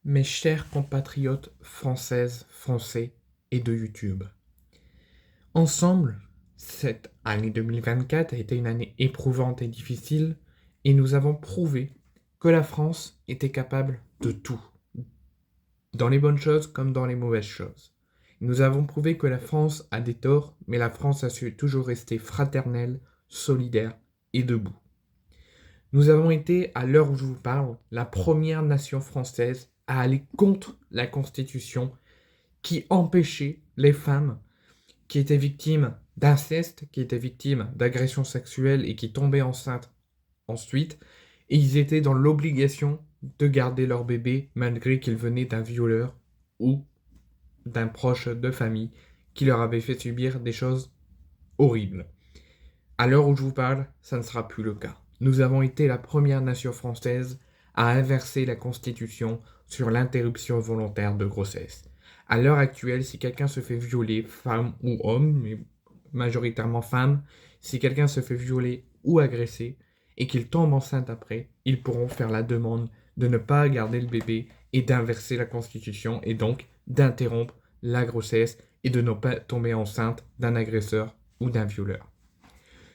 Mes chers compatriotes françaises, français et de YouTube. Ensemble, cette année 2024 a été une année éprouvante et difficile, et nous avons prouvé que la France était capable de tout, dans les bonnes choses comme dans les mauvaises choses. Nous avons prouvé que la France a des torts, mais la France a su toujours rester fraternelle, solidaire et debout. Nous avons été, à l'heure où je vous parle, la première nation française à aller contre la Constitution qui empêchait les femmes qui étaient victimes d'inceste, qui étaient victimes d'agressions sexuelles et qui tombaient enceintes ensuite, et ils étaient dans l'obligation de garder leur bébé malgré qu'ils venaient d'un violeur ou d'un proche de famille qui leur avait fait subir des choses horribles. À l'heure où je vous parle, ça ne sera plus le cas. Nous avons été la première nation française à inverser la Constitution sur l'interruption volontaire de grossesse. À l'heure actuelle, si quelqu'un se fait violer, femme ou homme, mais majoritairement femme, si quelqu'un se fait violer ou agresser et qu'il tombe enceinte après, ils pourront faire la demande de ne pas garder le bébé et d'inverser la Constitution et donc d'interrompre la grossesse et de ne pas tomber enceinte d'un agresseur ou d'un violeur.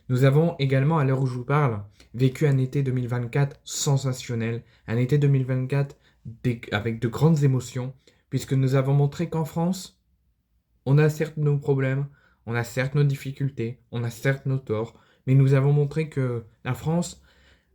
Nous avons également, à l'heure où je vous parle, vécu un été 2024 sensationnel, un été 2024 avec de grandes émotions, puisque nous avons montré qu'en France, on a certes nos problèmes, on a certes nos difficultés, on a certes nos torts, mais nous avons montré que la France,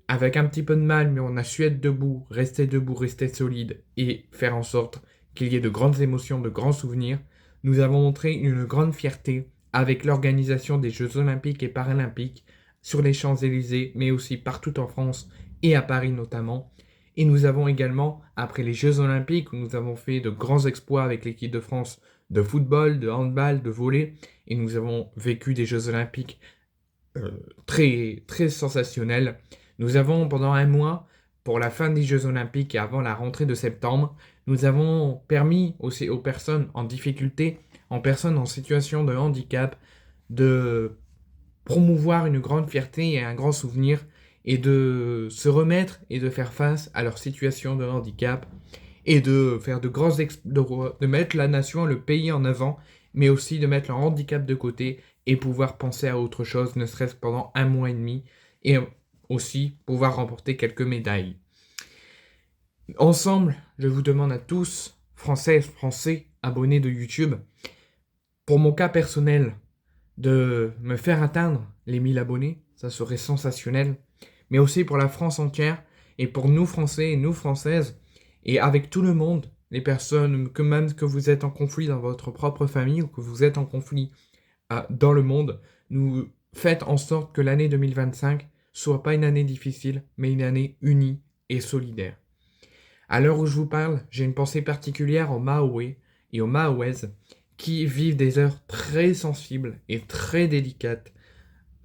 avec un petit peu de mal, mais on a su être debout, rester solide et faire en sorte qu'il y ait de grandes émotions, de grands souvenirs. Nous avons montré une grande fierté avec l'organisation des Jeux Olympiques et Paralympiques sur les Champs-Élysées, mais aussi partout en France et à Paris notamment. Et nous avons également, après les Jeux Olympiques, où nous avons fait de grands exploits avec l'équipe de France de football, de handball, de volley, et nous avons vécu des Jeux Olympiques très, très sensationnels. Nous avons, pendant un mois, pour la fin des Jeux Olympiques et avant la rentrée de septembre, nous avons permis aussi aux personnes en difficulté, en personnes en situation de handicap, de promouvoir une grande fierté et un grand souvenir et de se remettre et de faire face à leur situation de handicap et de faire de mettre la nation, le pays en avant, mais aussi de mettre leur handicap de côté et pouvoir penser à autre chose, ne serait-ce que pendant un mois et demi, et aussi pouvoir remporter quelques médailles. Ensemble, je vous demande à tous, Françaises, Français, abonnés de YouTube, pour mon cas personnel, de me faire atteindre les 1000 abonnés, ça serait sensationnel, mais aussi pour la France entière, et pour nous Français et nous Françaises, et avec tout le monde, les personnes, que même que vous êtes en conflit dans votre propre famille, ou que vous êtes en conflit dans le monde, nous faites en sorte que l'année 2025 soit pas une année difficile, mais une année unie et solidaire. À l'heure où je vous parle, j'ai une pensée particulière aux Mahorais et aux Mahouaises qui vivent des heures très sensibles et très délicates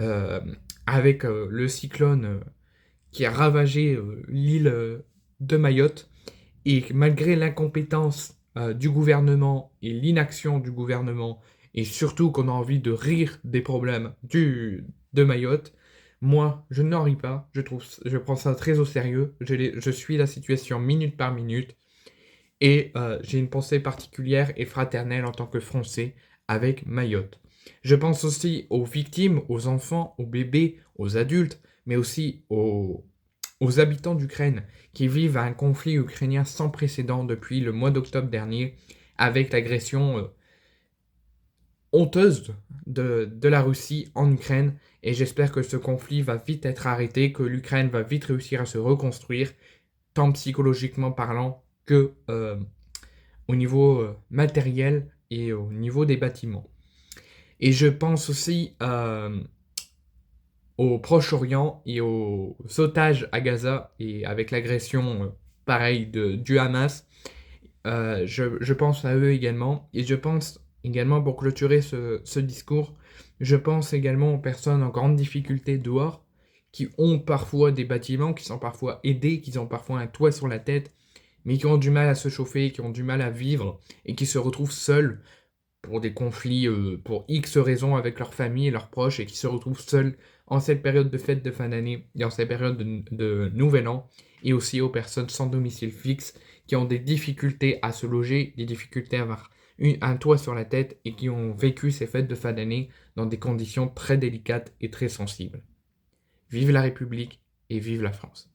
euh, avec le cyclone qui a ravagé l'île de Mayotte. Et malgré l'incompétence du gouvernement et l'inaction du gouvernement, et surtout qu'on a envie de rire des problèmes de Mayotte, moi, je n'en ris pas, je prends ça très au sérieux, je suis la situation minute par minute, et j'ai une pensée particulière et fraternelle en tant que Français avec Mayotte. Je pense aussi aux victimes, aux enfants, aux bébés, aux adultes, mais aussi aux habitants d'Ukraine qui vivent un conflit ukrainien sans précédent depuis le mois d'octobre dernier, avec l'agression honteuse de la Russie en Ukraine. Et j'espère que ce conflit va vite être arrêté, que l'Ukraine va vite réussir à se reconstruire, tant psychologiquement parlant que au niveau matériel et au niveau des bâtiments. Et je pense aussi au Proche-Orient et aux otages à Gaza et avec l'agression pareil du Hamas. Je pense à eux également. Et je pense également, pour clôturer ce discours, je pense également aux personnes en grande difficulté dehors, qui ont parfois des bâtiments, qui sont parfois aidés, qui ont parfois un toit sur la tête, mais qui ont du mal à se chauffer, qui ont du mal à vivre, et qui se retrouvent seuls pour des conflits, pour X raisons avec leur famille et leurs proches, et qui se retrouvent seuls en cette période de fête de fin d'année, et en cette période de nouvel an, et aussi aux personnes sans domicile fixe, qui ont des difficultés à se loger, des difficultés à avoir un toit sur la tête et qui ont vécu ces fêtes de fin d'année dans des conditions très délicates et très sensibles. Vive la République et vive la France.